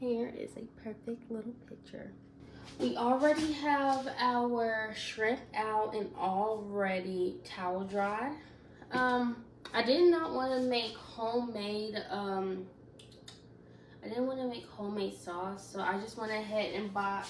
Here is a perfect little picture. We already have our shrimp out and already towel dried. I did not want to make homemade sauce, so I just went ahead and bought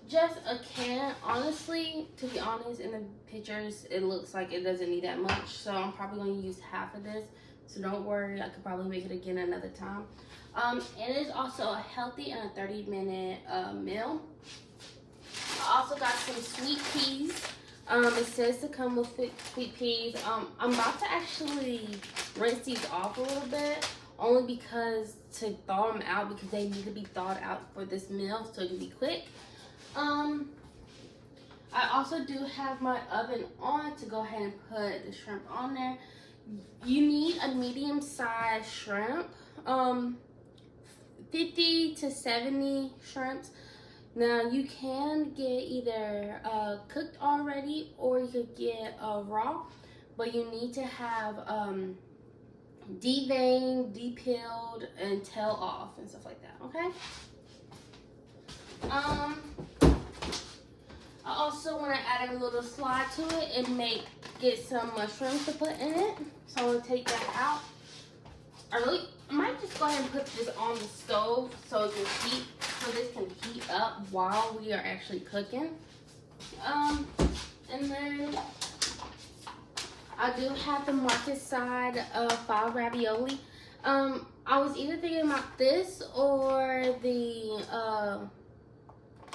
just a can. Honestly, to be honest, in the pictures it looks like it doesn't need that much, so I'm probably going to use half of this, so don't worry, I could probably make it again another time. It is also a healthy and a 30-minute meal. I also got some sweet peas. It says to come with sweet peas. I'm about to actually rinse these off a little bit, only because to thaw them out, because they need to be thawed out for this meal so it can be quick. I also do have my oven on to go ahead and put the shrimp on there. You need a medium-sized shrimp, 50 to 70 shrimps. Now you can get either cooked already, or you could get raw, but you need to have deveined, de-peeled, and tail off and stuff like that. Okay. I also want to add a little slide to it and get some mushrooms to put in it. So I'm gonna take that out. I might just go ahead and put this on the stove so it can heat. So this can heat up while we are actually cooking. And then I do have the market side of 5 ravioli. I was either thinking about this or the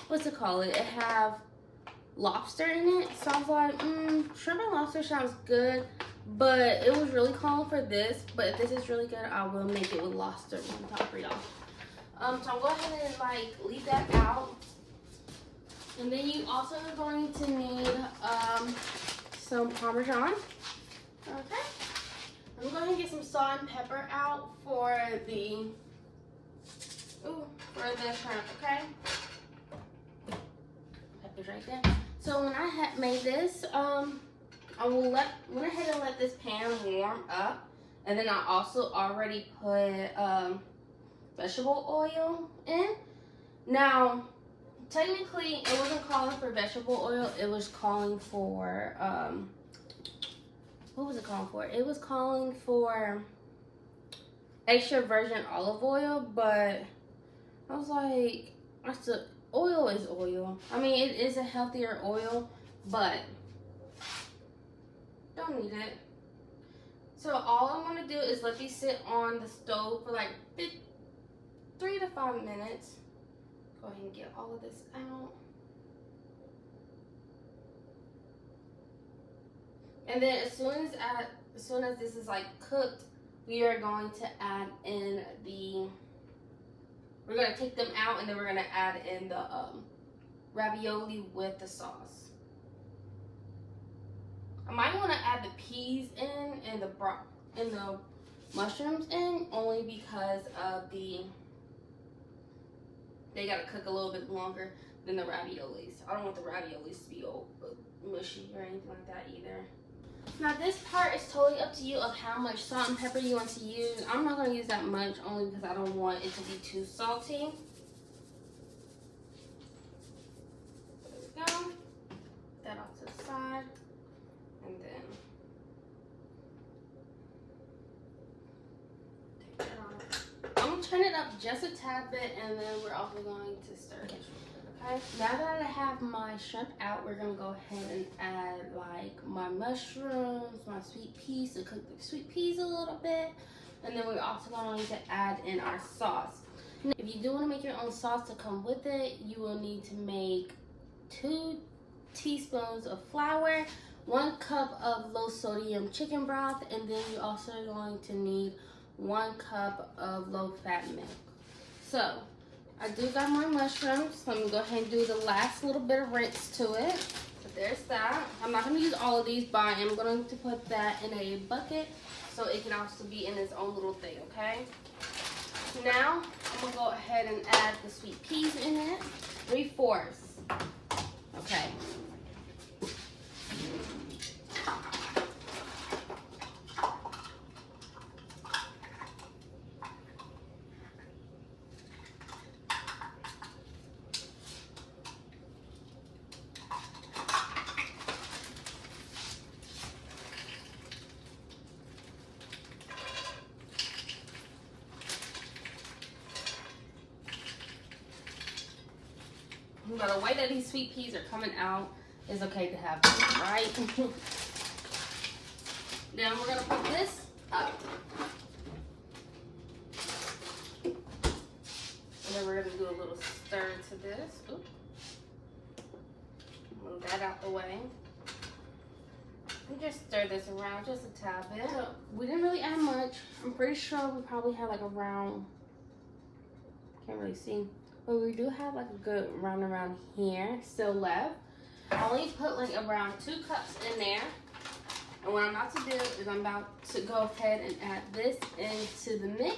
what's it called? It have lobster in it. So I was like, shrimp and lobster sounds good, but it was really calling for this. But if this is really good, I will make it with lobster on top for y'all. So I'll go ahead and like leave that out. And then you also are going to need some Parmesan. Okay. I'm going to get some salt and pepper out for the shrimp, okay? Pepper's right there. So when I had made this, I went ahead and let this pan warm up. And then I also already put vegetable oil in. Now, technically, it wasn't calling for vegetable oil. It was calling for, what was it calling for? It was calling for extra virgin olive oil, but I was like, oil is oil. I mean, it is a healthier oil, but don't need it. So all I want to do is let these sit on the stove for like 3 to 5 minutes. Go ahead and get all of this out. And then as soon as this is like cooked, we are going to add in we're going to take them out, and then we're going to add in the ravioli with the sauce. I might want to add the peas in and the mushrooms in, only because of they got to cook a little bit longer than the raviolis. I don't want the raviolis to be mushy or anything like that either. Now this part is totally up to you of how much salt and pepper you want to use. I'm not going to use that much, only because I don't want it to be too salty. There we go. Put that off to the side. And then take that off. I'm going to turn it up just a tad bit, and then we're also going to stir it. Okay, now that I have my shrimp out, we're gonna go ahead and add like my mushrooms, my sweet peas, to cook the sweet peas a little bit, and then we're also going to add in our sauce. Now, if you do want to make your own sauce to come with it, you will need to make 2 teaspoons of flour, 1 cup of low sodium chicken broth, and then you're also going to need 1 cup of low fat milk. So I do got my mushrooms, so I'm going to go ahead and do the last little bit of rinse to it. So there's that. I'm not going to use all of these, but I am going to put that in a bucket so it can also be in its own little thing, okay? Now, I'm going to go ahead and add the sweet peas in it. 3/4. Okay. But the way that these sweet peas are coming out, it's okay to have them, right? Then we're gonna put this up. And then we're gonna do a little stir to this. Oops. Move that out the way. And just stir this around just a tad bit. So we didn't really add much. I'm pretty sure we probably had like around, can't really see, but we do have like a good round around here still left. I only put like around 2 cups in there. And what I'm about to do is I'm about to go ahead and add this into the mix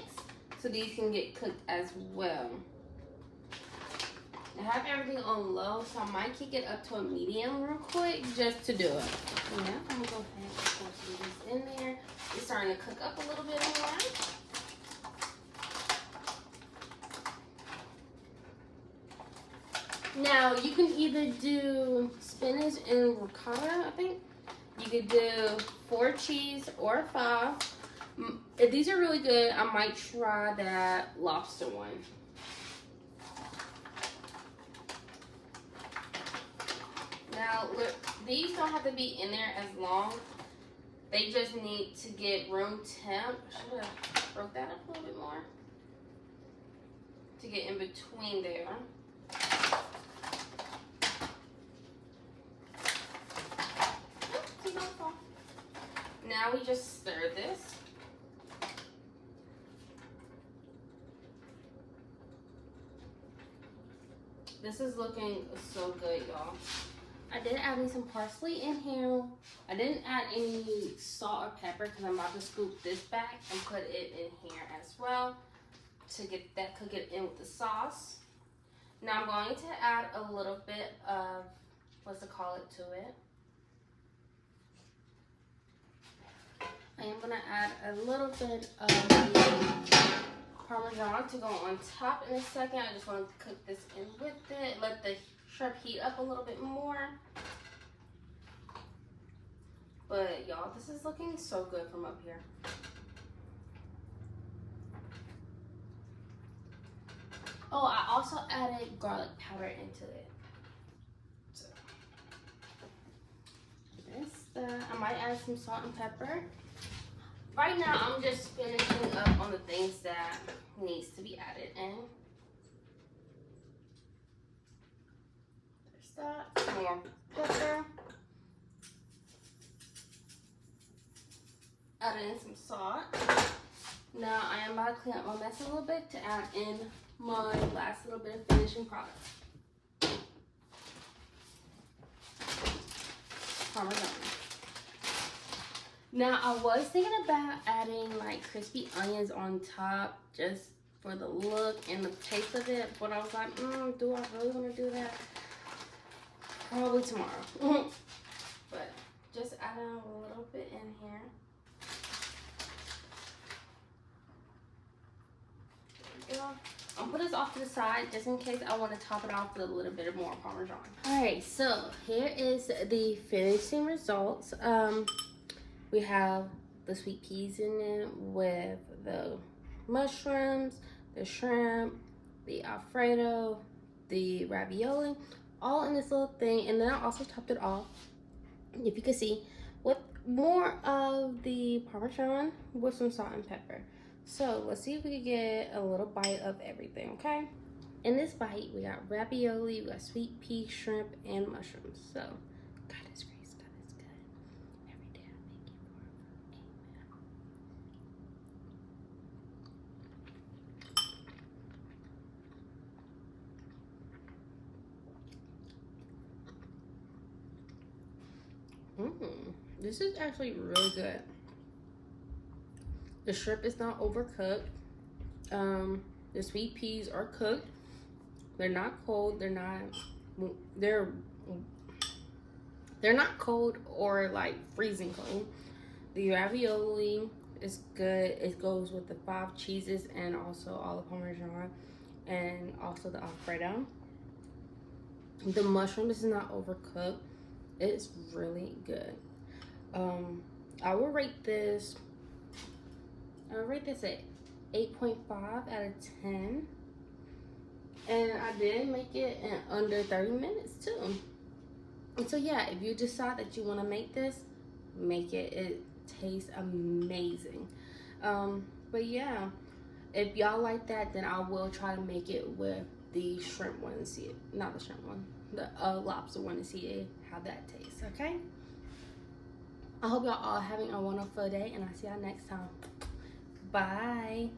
so these can get cooked as well. I have everything on low, so I might kick it up to a medium real quick just to do it. Yeah, I'm gonna go ahead and pour some of this in there. It's starting to cook up a little bit more. Now, you can either do spinach and ricotta, I think. You could do 4 cheese or 5. If these are really good, I might try that lobster one. Now, look, these don't have to be in there as long. They just need to get room temp. I should have broke that up a little bit more to get in between there. Now we just stir this. This is looking so good, y'all. I did add me some parsley in here. I didn't add any salt or pepper because I'm about to scoop this back and put it in here as well to get that, cook it in with the sauce. Now I'm going to add a little bit of, what's it call it, to it. I am gonna add a little bit of the Parmesan to go on top in a second. I just want to cook this in with it. Let the shrimp heat up a little bit more. But y'all, this is looking so good from up here. Oh, I also added garlic powder into it. So, I might add some salt and pepper. Right now, I'm just finishing up on the things that needs to be added in. There's that. Some more pepper. Add in some salt. Now, I am about to clean up my mess a little bit to add in my last little bit of finishing product. Parmesan. Now, I was thinking about adding like crispy onions on top just for the look and the taste of it, but I was like, do I really want to do that? Probably tomorrow. But just add a little bit in here. There we go. I'll put this off to the side just in case I want to top it off with a little bit more Parmesan. Alright, so here is the finishing results. We have the sweet peas in it with the mushrooms, the shrimp, the Alfredo, the ravioli, all in this little thing. And then I also topped it off, if you can see, with more of the Parmesan with some salt and pepper. So let's see if we can get a little bite of everything, okay? In this bite, we got ravioli, we got sweet pea, shrimp, and mushrooms. So, God is grace, God is good. Every day I thank you for amen. This is actually really good. The shrimp is not overcooked. The sweet peas are cooked. They're not cold. They're not cold or like freezing cold. The ravioli is good. It goes with the 5 cheeses and also all the Parmesan and also the Alfredo. The mushroom is not overcooked. It's really good. I will rate this at 8.5 out of 10. And I did make it in under 30 minutes too. And so yeah, if you decide that you want to make this, make it. It tastes amazing. But yeah, if y'all like that, then I will try to make it with the shrimp one and see it. Not the shrimp one, the lobster one, and see how that tastes. Okay. I hope y'all all having a wonderful day, and I'll see y'all next time. Bye.